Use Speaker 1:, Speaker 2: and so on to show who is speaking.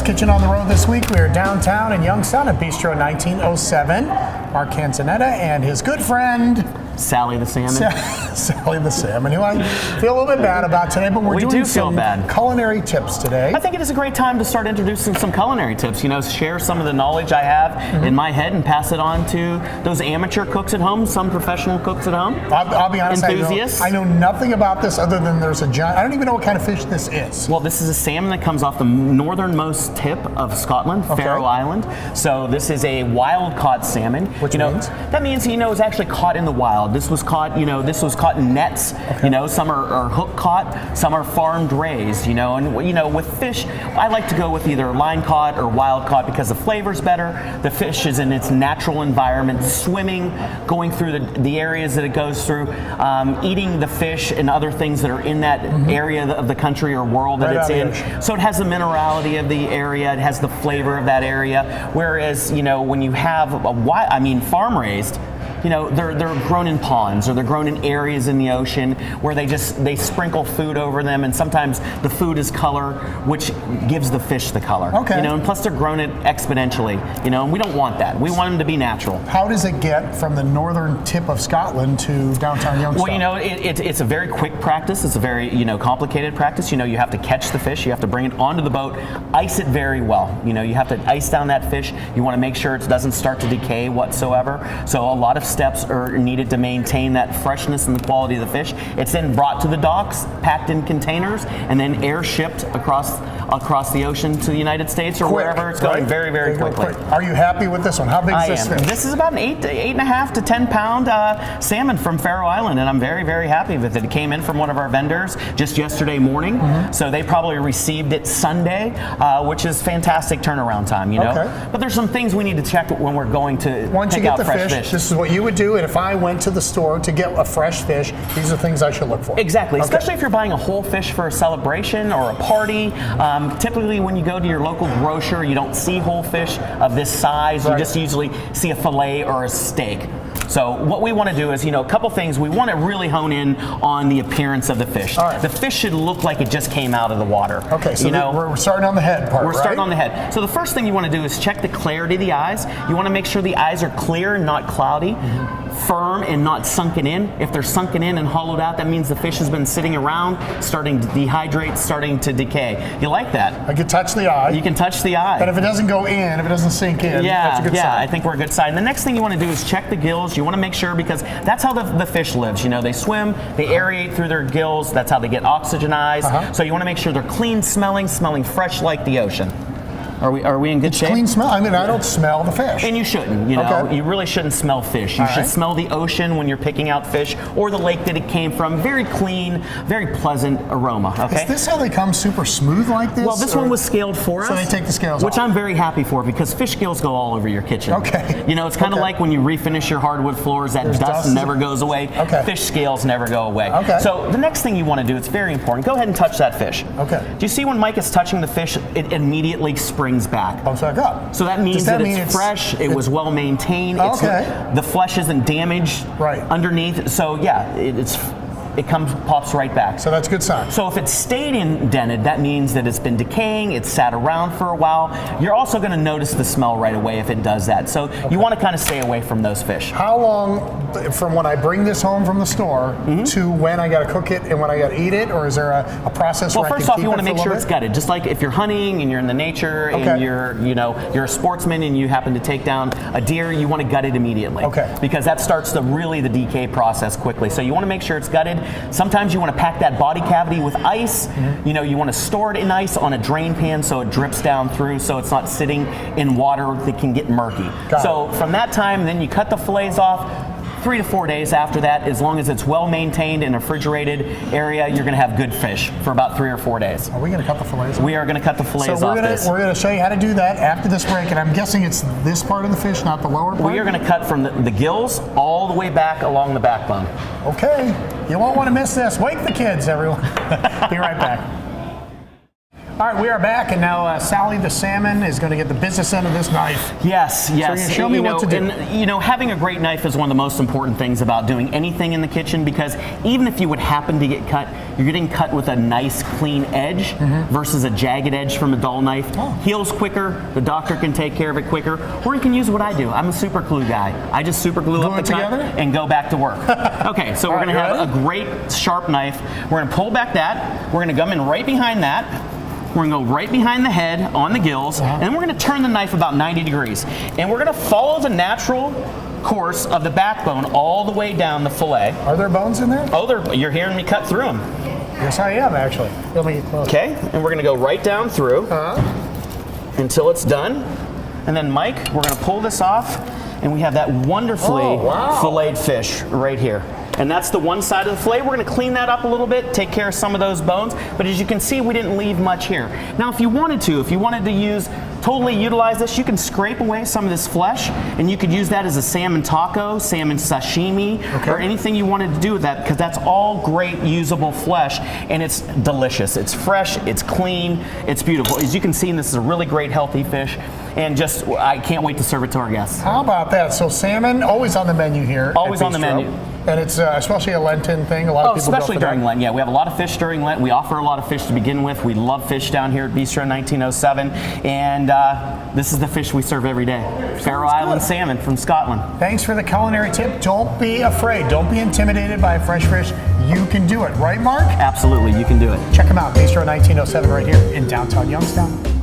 Speaker 1: Kitchen on the road this week. We are downtown in Youngstown at Bistro 1907. Mark Canzonetta and his good friend
Speaker 2: Sally the Salmon.
Speaker 1: Sally the Salmon, who I feel a little bit bad about today, but we're doing some culinary tips today.
Speaker 2: I think it is a great time to start introducing some culinary tips. You know, share some of the knowledge I have in my head and pass it on to those amateur cooks at home, some professional cooks at home.
Speaker 1: I'll be honest,
Speaker 2: enthusiasts.
Speaker 1: I know nothing about this other than there's a giant. I don't even know what kind of fish this is.
Speaker 2: Well, this is a salmon that comes off the northernmost tip of Scotland, Faroe Island. So this is a wild-caught salmon.
Speaker 1: Which means?
Speaker 2: That means it was actually caught in the wild. This was caught, this was caught in nets. Some are hook caught, some are farmed raised. And with fish, I like to go with either line caught or wild caught because the flavor's better. The fish is in its natural environment, swimming, going through the areas that it goes through, eating the fish and other things that are in that area of the country or world that it's in. So it has the minerality of the area, it has the flavor of that area. Whereas, when you have farm raised, they're grown in ponds or they're grown in areas in the ocean where they sprinkle food over them, and sometimes the food is color, which gives the fish the color. And plus they're grown it exponentially, and we don't want that. We want them to be natural.
Speaker 1: How does it get from the northern tip of Scotland to downtown Youngstown?
Speaker 2: Well, it's a very quick practice. It's a very, complicated practice. You have to catch the fish, you have to bring it onto the boat, ice it very well. You have to ice down that fish. You want to make sure it doesn't start to decay whatsoever. So a lot of steps are needed to maintain that freshness and the quality of the fish. It's then brought to the docks, packed in containers, and then air shipped across the ocean to the United States or wherever it's going very, very quickly.
Speaker 1: Are you happy with this one? How big is this fish?
Speaker 2: This is about an 8.5 to 10 pound salmon from Faroe Island, and I'm very, very happy with it. It came in from one of our vendors just yesterday morning, so they probably received it Sunday, which is fantastic turnaround time, But there's some things we need to check when we're going to pick out fresh fish.
Speaker 1: This is what you would do, and if I went to the store to get a fresh fish, these are things I should look for.
Speaker 2: Exactly, especially if you're buying a whole fish for a celebration or a party. Typically when you go to your local grocer, you don't see whole fish of this size. You just usually see a fillet or a steak. So what we want to do is, a couple things. We want to really hone in on the appearance of the fish. The fish should look like it just came out of the water.
Speaker 1: Okay, so we're starting on the head part,
Speaker 2: We're starting on the head. So the first thing you want to do is check the clarity of the eyes. You want to make sure the eyes are clear and not cloudy, firm and not sunken in. If they're sunken in and hollowed out, that means the fish has been sitting around, starting to dehydrate, starting to decay. You like that?
Speaker 1: I can touch the eye.
Speaker 2: You can touch the eye.
Speaker 1: But if it doesn't go in, if it doesn't sink in, that's a good sign.
Speaker 2: Yeah, I think we're a good sign. The next thing you want to do is check the gills. You want to make sure, because that's how the fish lives. They swim, they aerate through their gills. That's how they get oxygenized. So you want to make sure they're clean smelling fresh like the ocean. Are we in good shape?
Speaker 1: Clean smell. I don't smell the fish.
Speaker 2: And you shouldn't, You really shouldn't smell fish. You should smell the ocean when you're picking out fish, or the lake that it came from. Very clean, very pleasant aroma, okay?
Speaker 1: Is this how they come super smooth like this?
Speaker 2: Well, this one was scaled for us.
Speaker 1: So they take the scales off.
Speaker 2: Which I'm very happy for, because fish scales go all over your kitchen. It's kind of like when you refinish your hardwood floors, that dust never goes away. Fish scales never go away. So the next thing you want to do, it's very important, go ahead and touch that fish. Do you see when Mike is touching the fish, it immediately springs back.
Speaker 1: Bumps back up.
Speaker 2: So that means that it's fresh, it was well maintained, the flesh isn't damaged underneath. So yeah, it pops right back.
Speaker 1: So that's a good sign.
Speaker 2: So if it stayed indented, that means that it's been decaying, it's sat around for a while. You're also going to notice the smell right away if it does that. So you want to kind of stay away from those fish.
Speaker 1: How long from when I bring this home from the store to when I got to cook it and when I got to eat it, or is there a process where I can keep it?
Speaker 2: Well, first off, you want to make sure it's gutted. Just like if you're hunting and you're in the nature and you're a sportsman and you happen to take down a deer, you want to gut it immediately. Because that starts the decay process quickly. So you want to make sure it's gutted. Sometimes you want to pack that body cavity with ice. You want to store it in ice on a drain pan so it drips down through, so it's not sitting in water that can get murky. So from that time, then you cut the fillets off. 3 to 4 days after that, as long as it's well maintained in a refrigerated area, you're going to have good fish for about 3 or 4 days.
Speaker 1: Are we going to cut the fillets off?
Speaker 2: We are going to cut the fillets off.
Speaker 1: We're going to show you how to do that after this break, and I'm guessing it's this part of the fish, not the lower part?
Speaker 2: We are going to cut from the gills all the way back along the backbone.
Speaker 1: Okay. You won't want to miss this. Wake the kids, everyone. Be right back. All right, we are back, and now Sally the salmon is going to get the business end of this knife.
Speaker 2: Yes, yes.
Speaker 1: So show me what to do.
Speaker 2: And, having a great knife is one of the most important things about doing anything in the kitchen, because even if you would happen to get cut, you're getting cut with a nice clean edge versus a jagged edge from a dull knife. Heals quicker, the doctor can take care of it quicker, or you can use what I do. I'm a super glue guy. I just super glue up the cut and go back to work. Okay, so we're going to have a great sharp knife. We're going to pull back that. We're going to come in right behind that. We're going to go right behind the head on the gills, and then we're going to turn the knife about 90 degrees. And we're going to follow the natural course of the backbone all the way down the fillet.
Speaker 1: Are there bones in there?
Speaker 2: Oh, you're hearing me cut through them.
Speaker 1: Yes, I am, actually. Let me get close.
Speaker 2: Okay, and we're going to go right down through until it's done. And then, Mike, we're going to pull this off, and we have that wonderfully filleted fish right here. And that's the one side of the fillet. We're going to clean that up a little bit, take care of some of those bones. But as you can see, we didn't leave much here. Now, if you wanted to totally utilize this, you can scrape away some of this flesh, and you could use that as a salmon taco, salmon sashimi, or anything you wanted to do with that, because that's all great usable flesh, and it's delicious. It's fresh, it's clean, it's beautiful. As you can see, this is a really great healthy fish, and I can't wait to serve it to our guests.
Speaker 1: How about that? So salmon, always on the menu here.
Speaker 2: Always on the menu.
Speaker 1: And it's especially a Lenten thing. A lot of people
Speaker 2: especially
Speaker 1: go for
Speaker 2: during
Speaker 1: that.
Speaker 2: Lent. Yeah, we have a lot of fish during Lent. We offer a lot of fish to begin with. We love fish down here at Bistro 1907, and this is the fish we serve every day. Faroe Island salmon from Scotland.
Speaker 1: Thanks for the culinary tip. Don't be afraid. Don't be intimidated by a fresh fish. You can do it, right, Mark?
Speaker 2: Absolutely, you can do it.
Speaker 1: Check them out, Bistro 1907 right here in downtown Youngstown.